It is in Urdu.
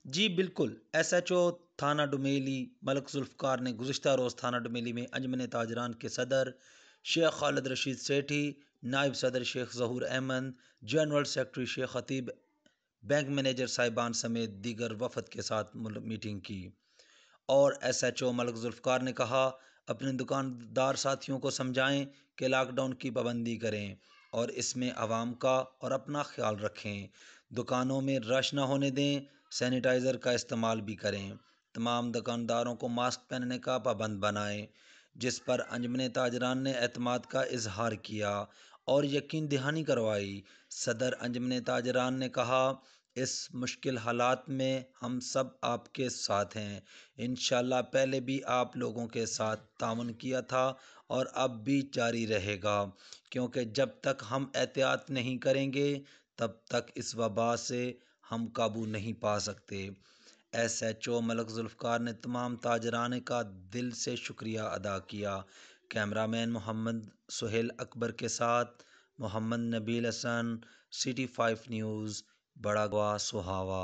جی بالکل، ایس ایچ او تھانہ ڈومیلی ملک ذوالفقار نے گزشتہ روز تھانہ ڈومیلی میں انجمن تاجران کے صدر شیخ خالد رشید سیٹھی، نائب صدر شیخ ظہور احمد، جنرل سیکرٹری شیخ خطیب، بینک مینیجر صاحبان سمیت دیگر وفد کے ساتھ میٹنگ کی۔ اور ایس ایچ او ملک ذوالفقار نے کہا، اپنے دکاندار ساتھیوں کو سمجھائیں کہ لاک ڈاؤن کی پابندی کریں اور اس میں عوام کا اور اپنا خیال رکھیں، دکانوں میں رش نہ ہونے دیں، سینیٹائزر کا استعمال بھی کریں، تمام دکانداروں کو ماسک پہننے کا پابند بنائیں، جس پر انجمن تاجران نے اعتماد کا اظہار کیا اور یقین دہانی کروائی۔ صدر انجمن تاجران نے کہا، اس مشکل حالات میں ہم سب آپ کے ساتھ ہیں، انشاءاللہ پہلے بھی آپ لوگوں کے ساتھ تعاون کیا تھا اور اب بھی جاری رہے گا، کیونکہ جب تک ہم احتیاط نہیں کریں گے تب تک اس وبا سے ہم قابو نہیں پا سکتے۔ ایس ایچ او ملک ذوالفقار نے تمام تاجران کا دل سے شکریہ ادا کیا۔ کیمرہ مین محمد سہیل اکبر کے ساتھ محمد نبیل حسن، City 5 نیوز، بڑا گواہ سہاوا۔